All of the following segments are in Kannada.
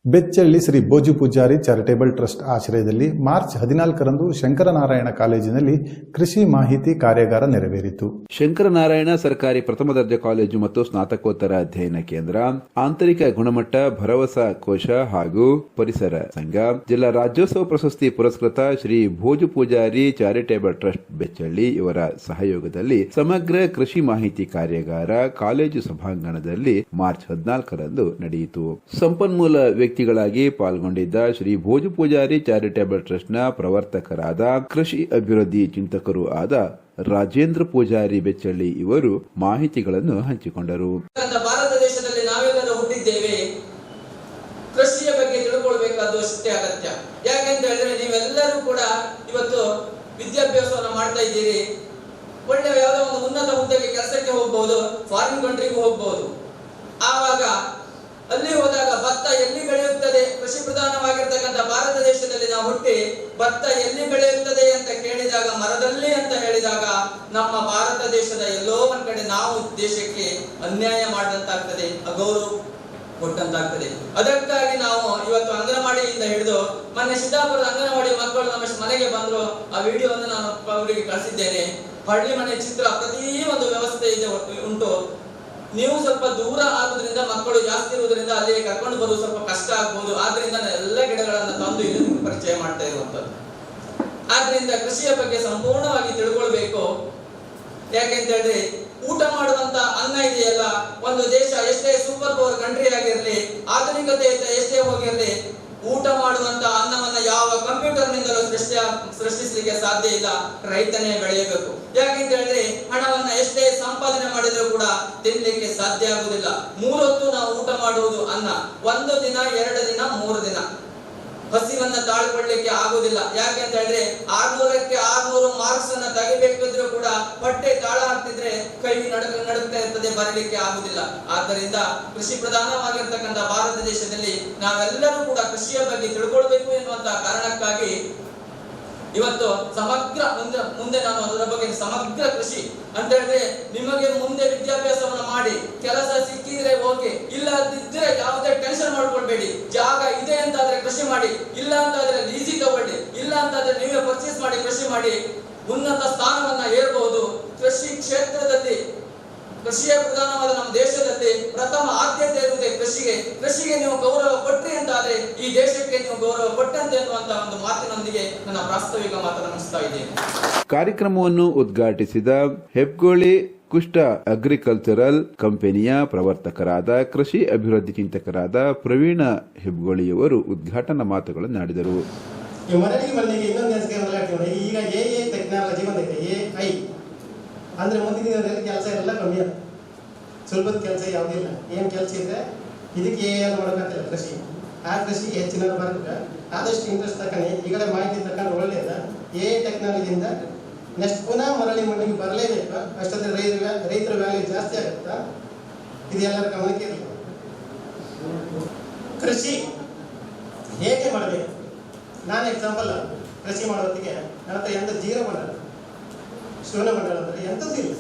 ಬೆಚ್ಚಳ್ಳಿ ಶ್ರೀ ಭೋಜು ಪೂಜಾರಿ ಚಾರಿಟೇಬಲ್ ಟ್ರಸ್ಟ್ ಆಶ್ರಯದಲ್ಲಿ ಮಾರ್ಚ್ 14ರಂದು ಶಂಕರನಾರಾಯಣ ಕಾಲೇಜಿನಲ್ಲಿ ಕೃಷಿ ಮಾಹಿತಿ ಕಾರ್ಯಾಗಾರ ನೆರವೇರಿತು. ಶಂಕರನಾರಾಯಣ ಸರ್ಕಾರಿ ಪ್ರಥಮ ದರ್ಜೆ ಕಾಲೇಜು ಮತ್ತು ಸ್ನಾತಕೋತ್ತರ ಅಧ್ಯಯನ ಕೇಂದ್ರ, ಆಂತರಿಕ ಗುಣಮಟ್ಟ ಭರವಸಾ ಕೋಶ ಹಾಗೂ ಪರಿಸರ ಸಂಘ, ಜಿಲ್ಲಾ ರಾಜ್ಯೋತ್ಸವ ಪ್ರಶಸ್ತಿ ಪುರಸ್ಕೃತ ಶ್ರೀ ಭೋಜು ಪೂಜಾರಿ ಚಾರಿಟೇಬಲ್ ಟ್ರಸ್ಟ್ ಬೆಚ್ಚಳ್ಳಿ ಇವರ ಸಹಯೋಗದಲ್ಲಿ ಸಮಗ್ರ ಕೃಷಿ ಮಾಹಿತಿ ಕಾರ್ಯಾಗಾರ ಕಾಲೇಜು ಸಭಾಂಗಣದಲ್ಲಿ ಮಾರ್ಚ್ 14ರಂದು ನಡೆಯಿತು. ಸಂಪನ್ಮೂಲ ವ್ಯಕ್ತಿಗಳಾಗಿ ಪಾಲ್ಗೊಂಡಿದ್ದ ಶ್ರೀ ಭೋಜು ಪೂಜಾರಿ ಚಾರಿಟೇಬಲ್ ಟ್ರಸ್ಟ್ನ ಪ್ರವರ್ತಕರಾದ ಕೃಷಿ ಅಭಿವೃದ್ಧಿ ಚಿಂತಕರು ಆದ ರಾಜೇಂದ್ರ ಪೂಜಾರಿ ಬೆಚ್ಚಳ್ಳಿ ಇವರು ಮಾಹಿತಿಗಳನ್ನು ಹಂಚಿಕೊಂಡರು. ಭಾರತ ದೇಶದಲ್ಲಿ ನಾವೆಲ್ಲರೂ ಹುಟ್ಟಿದ್ದೇವೆ, ಕೃಷಿಯ ಬಗ್ಗೆ ತಿಳ್ಕೊಳ್ಬೇಕಾದ್ದು ಅಷ್ಟೇ ಅಗತ್ಯ. ಯಾಕೆಂತ ಹೇಳಿದ್ರೆ ನೀವೆಲ್ಲರೂ ಕೂಡ ಇವತ್ತು ವಿದ್ಯಾಭ್ಯಾಸವನ್ನು ಮಾಡ್ತಾ ಇದ್ದೀರಿ, ಒಳ್ಳೆ ಯಾವುದೋ ಒಂದು ಉನ್ನತ ಹುದ್ದೆಗೆ ಕೆಲಸಕ್ಕೆ ಹೋಗ್ಬಹುದು, ಫಾರಿನ್ ಕಂಟ್ರಿಗೆ ಹೋಗ್ಬಹುದು. ಆವಾಗ ಅಲ್ಲಿ ಹೋದಾಗ ಭತ್ತ ಎಲ್ಲಿ ಬೆಳೆಯುತ್ತದೆ, ಕೃಷಿ ಪ್ರಧಾನವಾಗಿರ್ತಕ್ಕಂಥ ಭಾರತ ದೇಶದಲ್ಲಿ ನಾವು ಹುಟ್ಟಿ ಭತ್ತ ಎಲ್ಲಿ ಬೆಳೆಯುತ್ತದೆ ಅಂತ ಕೇಳಿದಾಗ ಮರದಲ್ಲಿ ಅಂತ ಹೇಳಿದಾಗ ನಮ್ಮ ಭಾರತ ದೇಶದ ಎಲ್ಲೋ ಒಂದ್ ಕಡೆ ನಾವು ದೇಶಕ್ಕೆ ಅನ್ಯಾಯ ಮಾಡಿದಂತಾಗ್ತದೆ, ಅಗೌರವ ಕೊಟ್ಟಂತಾಗ್ತದೆ. ಅದಕ್ಕಾಗಿ ನಾವು ಇವತ್ತು ಅಂಗನವಾಡಿಯಿಂದ ಹಿಡಿದು ಮೊನ್ನೆ ಸಿದ್ದಾಪುರದ ಅಂಗನವಾಡಿ ಮಕ್ಕಳು ನಮ್ಮ ಮನೆಗೆ ಬಂದ್ರು, ಆ ವಿಡಿಯೋವನ್ನು ನಾನು ಅವರಿಗೆ ಕಳಿಸಿದ್ದೇನೆ. ಹಳ್ಳಿ ಮನೆ ಚಿತ್ರ ಪ್ರತಿ ಒಂದು ವ್ಯವಸ್ಥೆ ಇದೆ ಉಂಟು. ನೀವು ಸ್ವಲ್ಪ ದೂರ ಆಗುವುದರಿಂದ ಮಕ್ಕಳು ಜಾಸ್ತಿ ಇರುವುದರಿಂದ ಅಲ್ಲಿಗೆ ಕರ್ಕೊಂಡು ಬರುವುದು ಸ್ವಲ್ಪ ಕಷ್ಟ ಆಗ್ಬಹುದು. ಆದ್ರಿಂದ ಎಲ್ಲ ಗಿಡಗಳನ್ನು ತಂದು ಇಲ್ಲಿ ಪರಿಚಯ ಮಾಡ್ತಾ ಇರುವಂತದ್ದು. ಆದ್ರಿಂದ ಕೃಷಿಯ ಬಗ್ಗೆ ಸಂಪೂರ್ಣವಾಗಿ ತಿಳ್ಕೊಳ್ಬೇಕು. ಯಾಕೆಂತ ಹೇಳಿದ್ರೆ ಊಟ ಮಾಡುವಂತ ಅನ್ನ ಇದೆಯಲ್ಲ, ಒಂದು ದೇಶ ಎಷ್ಟೇ ಸೂಪರ್ ಪವರ್ ಕಂಟ್ರಿ ಆಗಿರ್ಲಿ, ಆಧುನಿಕತೆ ಎಷ್ಟೇ ಹೋಗಿರ್ಲಿ, ಊಟ ಮಾಡುವಂತ ಅನ್ನವನ್ನ ಯಾವ ಕಂಪ್ಯೂಟರ್ ನಿಂದಲೂ ಸೃಷ್ಟಿಸಲಿಕ್ಕೆ ಸಾಧ್ಯ ಇಲ್ಲ. ರೈತನೇ ಬೆಳೆಯಬೇಕು. ಯಾಕೆಂತ ಹೇಳಿದ್ರೆ ಹಣವನ್ನ ಎಷ್ಟೇ ಸಂಪಾದನೆ ಮಾಡಿದ್ರು ಕೂಡ ತಿನ್ಲಿಕ್ಕೆ ಸಾಧ್ಯ ಆಗುದಿಲ್ಲ. 3 ಹೊತ್ತು ನಾವು ಊಟ ಮಾಡುವುದು ಅನ್ನ, 1 ದಿನ 2 ದಿನ 3 ದಿನ ಹಸಿವನ್ನ ತಾಳ್ಕೊಳ್ಳಿಕ್ಕೆ ಆಗುದಿಲ್ಲ. ಯಾಕೆಂತ ಹೇಳಿದ್ರೆ 600ಕ್ಕೆ 600 ಮಾರ್ಕ್ಸ್ ಅನ್ನ ತೆಗಿಬೇಕಿದ್ರು ಕೂಡ ಹೊಟ್ಟೆ ತಾಳ ಹಾಕ್ತಿದ್ರೆ ಕೈ ನಡುಕ್ತಾ ಇರ್ತದೆ, ಬರಲಿಕ್ಕೆ ಆಗುದಿಲ್ಲ. ಆದ್ದರಿಂದ ಕೃಷಿ ಪ್ರಧಾನವಾಗಿರ್ತಕ್ಕಂಥ ಭಾರತ ದೇಶದಲ್ಲಿ ನಾವೆಲ್ಲರೂ ಕೂಡ ಕೃಷಿಯ ಬಗ್ಗೆ ತಿಳ್ಕೊಳ್ಬೇಕು ಎನ್ನುವಂತಹ ಕಾರಣಕ್ಕಾಗಿ ಇವತ್ತು ಸಮಗ್ರ ಮುಂದೆ ನಾನು ಅದರ ಬಗ್ಗೆ ಸಮಗ್ರ ಕೃಷಿ ಅಂತ ಹೇಳಿದ್ರೆ ನಿಮಗೆ ಮುಂದೆ ವಿದ್ಯಾಭ್ಯಾಸವನ್ನು ಮಾಡಿ ಕೆಲಸ ಸಿಕ್ಕಿದ್ರೆ ಓಕೆ, ಇಲ್ಲದಿದ್ರೆ ಯಾವುದೇ ಟೆನ್ಷನ್ ಮಾಡ್ಕೊಳ್ಬೇಡಿ. ಜಾಗ ಇದೆ ಅಂತಾದ್ರೆ ಕೃಷಿ ಮಾಡಿ, ಇಲ್ಲ ಅಂತಾದ್ರೆ ಲೀಸಿ ತಗೊಳ್ಳಿ, ಇಲ್ಲ ಅಂತಾದ್ರೆ ನೀವೇ ಪರ್ಚೇಸ್ ಮಾಡಿ ಕೃಷಿ ಮಾಡಿ ಉನ್ನತ ಸ್ಥಾನವನ್ನ ಏರಬಹುದು. ಕೃಷಿ ಕ್ಷೇತ್ರದಲ್ಲಿ, ಕೃಷಿಯ ಪ್ರಧಾನವಾದ ನಮ್ಮ ದೇಶದಲ್ಲಿ ಪ್ರಥಮ ಆದ್ಯತೆ ಇರುವುದೇ ಕೃಷಿಗೆ. ಕೃಷಿಗೆ ನೀವು ಗೌರವ ಕೊಟ್ರಿ ಅಂತಾದ್ರೆ ಈ ದೇಶಕ್ಕೆ ನೀವು ಗೌರವ ಕೊಟ್ಟಂತೆ ಎನ್ನುವಂತಹ ಒಂದು ಮಾತಿನೊಂದಿಗೆ ನನ್ನ ಪ್ರಾಸ್ತಾವಿಕ ಮಾತನ್ನು ಮುಗಿಸ್ತಾ ಇದ್ದೇನೆ. ಕಾರ್ಯಕ್ರಮವನ್ನು ಉದ್ಘಾಟಿಸಿದ ಹೆಬ್ಗೋಳಿ ಕುಷ್ಟ ಅಗ್ರಿಕಲ್ಚರಲ್ ಕಂಪನಿಯ ಪ್ರವರ್ತಕರಾದ ಕೃಷಿ ಅಭಿವೃದ್ಧಿ ಚಿಂತಕರಾದ ಪ್ರವೀಣ ಹೆಬ್ಗೋಳಿಯವರು ಉದ್ಘಾಟನಾ ಮಾತುಗಳನ್ನಾಡಿದರು. ಈಗ ಎ ಟೆಕ್ನಾಲಜಿ ಬಂದಿದೆ, AI ಅಂದ್ರೆ ಮುಂದಿನ ದಿನದಲ್ಲಿ ಕೆಲಸ ಎಲ್ಲ ಕಮ್ಮಿ ಆಗುತ್ತೆ. ಸ್ವಲ್ಪದ ಕೆಲಸ ಯಾವುದಿಲ್ಲ. ಏನು ಕೆಲಸ ಇದ್ರೆ ಇದಕ್ಕೆ ಏನು ಮಾಡೋಕ್ಕಾಗ್ತಿಲ್ಲ. ಕೃಷಿ ಆ ಕೃಷಿಗೆ ಹೆಚ್ಚಿನ ಬರುತ್ತೆ. ಆದಷ್ಟು ಇಂಟ್ರೆಸ್ಟ್ ತಕ್ಕನೆ ಈಗಲೇ ಮಾಹಿತಿ ತಕೊಂಡು ಒಳ್ಳೆಯದ. AI ಟೆಕ್ನಾಲಜಿಯಿಂದ ನೆಕ್ಸ್ಟ್ ಪುನಃ ಮರಳಿ ಮಣ್ಣಿಗೆ ಬರಲೇಬೇಕು. ಅಷ್ಟೊಂದು ರೈತರ ವ್ಯಾಲ್ಯೂ ಜಾಸ್ತಿ ಆಗುತ್ತಾ, ಇದು ಎಲ್ಲರ ಗಮನಕ್ಕೆ ಇರಲಿ. ಕೃಷಿ ಹೇಗೆ ಮಾಡಬೇಕು? ನಾನು ಎಕ್ಸಾಂಪಲ್, ಕೃಷಿ ಮಾಡೋದಕ್ಕೆ ನನ್ನ ಹತ್ರ ಎಂತ ಜೀರೋ ಮಾಡಲ್ಲ, ಶೂನ್ಯ ಮಂಡಲ ಅಂದರೆ ಎಂಥದ್ದು ಇಲ್ಲ.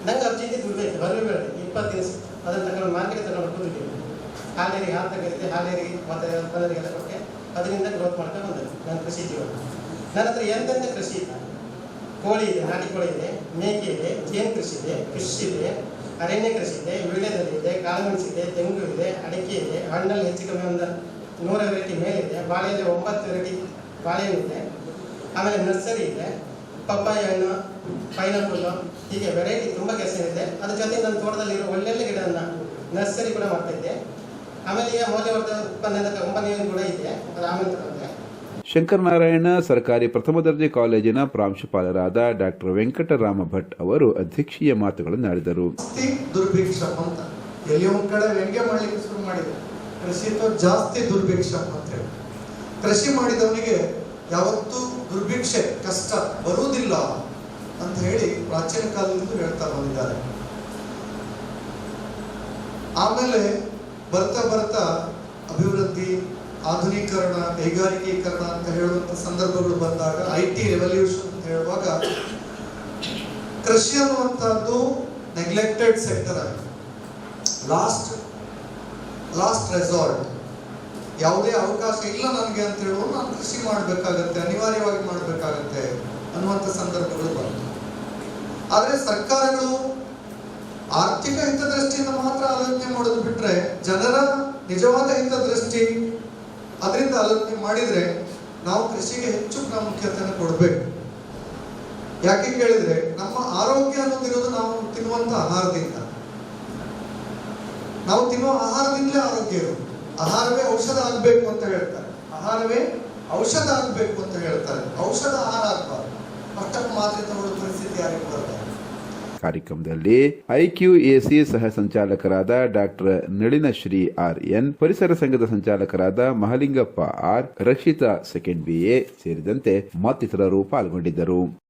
ನಂಗೆ ಅರ್ಜಿಗೆ ದುಡ್ಬೇಕು, ಹೊರಗೆ ಬೇಡ. 20 ದಿವಸ ಅದನ್ನು ತಗೊಂಡು ಮಾರ್ಕೆಟ್ ತಗೊಂಡು ಕೂತಿದ್ದೀವಿ. ಹಾಲೇರಿಗೆ ಹಾಲು ತಗೊಂಡಿದ್ದೆ, ಹಾಲೇರಿಗೆ ಮತ್ತು ಪದರಿಗೆಲ್ಲ ಕೊಟ್ಟೆ, ಅದರಿಂದ ಗ್ರೋತ್ ಮಾಡ್ಕೊಂಡು ಬಂದೆ ನನ್ನ ಕೃಷಿ ಜೀವನ. ನನ್ನ ಹತ್ರ ಎಂತೆಂಥ ಕೃಷಿ ಇಲ್ಲ. ಕೋಳಿ ಇದೆ, ನಾಟಿ ಕೋಳಿ ಇದೆ, ಮೇಕೆ ಇದೆ, ಜೇನು ಕೃಷಿ ಇದೆ, ಕೃಷಿ ಇದೆ, ಅರಣ್ಯ ಕೃಷಿ ಇದೆ, ವೀಳ್ಯದಲ್ಲಿ ಇದೆ, ಕಾಳುಮೆಣಸು ಇದೆ, ತೆಂಗು ಇದೆ, ಅಡಿಕೆ ಇದೆ, ಹಣ್ಣಲ್ಲಿ ಹೆಚ್ಚು ಕಮ್ಮಿ ಒಂದು 100 ವೆರೈಟಿ ಮೇಲಿದೆ, ಬಾಳೆಯಲ್ಲಿ 9 ವೆರೈಟಿ ಬಾಳೆಹಣ್ಣು ಇದೆ, ಆಮೇಲೆ ನರ್ಸರಿ ಇದೆ, ಪಪ್ಪಾಯ ಹಣ್ಣು, ಪೈನಾಪಲ್, ಹೀಗೆ ವೆರೈಟಿ ತುಂಬ ಕೆಲಸ ಇದೆ. ಅದ್ರ ಜೊತೆ ನನ್ನ ತೋಟದಲ್ಲಿರೋ ಒಳ್ಳೊಳ್ಳೆ ಗಿಡವನ್ನು ನರ್ಸರಿ ಕೂಡ ಮಾಡ್ತಾ ಇದ್ದೆ. ಆಮೇಲೆ ಈಗ ಮೌಲ್ಯವರ್ಧಕ ಉತ್ಪನ್ನದ ಕಂಪನಿಯೂ ಕೂಡ ಇದೆ, ಅದು ಆಮೇಲೆ ತಗೊಂಡೆ. ಶಂಕರನಾರಾಯಣ ಸರ್ಕಾರಿ ಪ್ರಥಮ ದರ್ಜೆ ಕಾಲೇಜಿನ ಪ್ರಾಂಶುಪಾಲರಾದ ಡಾಕ್ಟರ್ ವೆಂಕಟರಾಮ ಭಟ್ ಅವರು ಅಧ್ಯಕ್ಷೀಯ ಮಾತುಗಳನ್ನಾಡಿದರು. ದುರ್ಭಿಕ್ಷ ಅಂತ ಎಲ್ಲಿ ಒಂದ್ ಕಡೆ ವ್ಯಂಗ್ಯ ಮಾಡ್ಲಿಕ್ಕೆ ಶುರು ಮಾಡಿದ್ರು. ಕೃಷಿ ಜಾಸ್ತಿ ದುರ್ಭಿಕ್ಷ ಅಂತ ಹೇಳಿ, ಕೃಷಿ ಮಾಡಿದವನಿಗೆ ಯಾವತ್ತೂ ದುರ್ಭಿಕ್ಷೆ ಕಷ್ಟ ಬರುವುದಿಲ್ಲ ಅಂತ ಹೇಳಿ ಪ್ರಾಚೀನ ಕಾಲದಿಂದ ಹೇಳ್ತಾ ಬಂದಿದ್ದಾರೆ. ಆಮೇಲೆ ಬರ್ತಾ ಬರ್ತಾ ಅಭಿವೃದ್ಧಿ, ಆಧುನೀಕರಣ, ಕೈಗಾರಿಕೀಕರಣ ಅಂತ ಹೇಳುವಂತ ಸಂದರ್ಭಗಳು ಬಂದಾಗ, IT ರೆವಲ್ಯೂಷನ್ ಅಂತ ಹೇಳುವಾಗ ಕೃಷಿ ಅನ್ನುವಂಥದ್ದು ನೆಗ್ಲೆಕ್ಟೆಡ್ ಸೆಕ್ಟರ್ ಆಗಿದೆ. ಲಾಸ್ಟ್ ರೆಸಾರ್ಟ್ ಯಾವುದೇ ಅವಕಾಶ ಇಲ್ಲ ನನಗೆ ಅಂತ ಹೇಳುವ ನಾನು ಕೃಷಿ ಮಾಡಬೇಕಾಗತ್ತೆ, ಅನಿವಾರ್ಯವಾಗಿ ಮಾಡಬೇಕಾಗತ್ತೆ ಅನ್ನುವಂಥ ಸಂದರ್ಭಗಳು ಬಂತು. ಆದರೆ ಸರ್ಕಾರಗಳು ಆರ್ಥಿಕ ಹಿತದೃಷ್ಟಿಯಿಂದ ಮಾತ್ರ ಆಲೋಚನೆ ಮಾಡೋದು ಬಿಟ್ರೆ ಜನರ ನಿಜವಾದ ಹಿತದೃಷ್ಟಿ ಅದರಿಂದ ಆಲೋಚನೆ ಮಾಡಿದ್ರೆ ನಾವು ಕೃಷಿಗೆ ಹೆಚ್ಚು ಪ್ರಾಮುಖ್ಯತೆಯನ್ನು ಕೊಡಬೇಕು. ಯಾಕೆ ಕೇಳಿದ್ರೆ ನಮ್ಮ ಆರೋಗ್ಯ ಅನ್ನೋದಿರೋದು ನಾವು ತಿನ್ನುವಂತ ಆಹಾರದಿಂದ. ನಾವು ತಿನ್ನುವ ಆಹಾರದಿಂದಲೇ ಆರೋಗ್ಯ ಇರೋದು. ಆಹಾರವೇ ಔಷಧ ಆಗ್ಬೇಕು ಅಂತ ಹೇಳ್ತಾರೆ, ಆಹಾರವೇ ಔಷಧ ಆಗ್ಬೇಕು ಅಂತ ಹೇಳ್ತಾರೆ. ಔಷಧ ಆಹಾರ ಆಗ್ಬಾರ್ದು, ಅಷ್ಟಕ್ಕೆ ಮಾತ್ರ ತಗೊಳ್ಳೋ ಪರಿಸ್ಥಿತಿ ಯಾರಿಗೂ ಬರ್ತದೆ. ಕಾರ್ಯಕ್ರಮದಲ್ಲಿ ಐಕ್ಯೂಎಸಿ ಸಹ ಸಂಚಾಲಕರಾದ ಡಾಕ್ಟರ್ ನಳಿನಶ್ರೀ ಆರ್.ಎನ್, ಪರಿಸರ ಸಂಘದ ಸಂಚಾಲಕರಾದ Mahalingappa R, Rakshita second BA ಸೇರಿದಂತೆ ಮತ್ತಿತರರು ಪಾಲ್ಗೊಂಡಿದ್ದರು.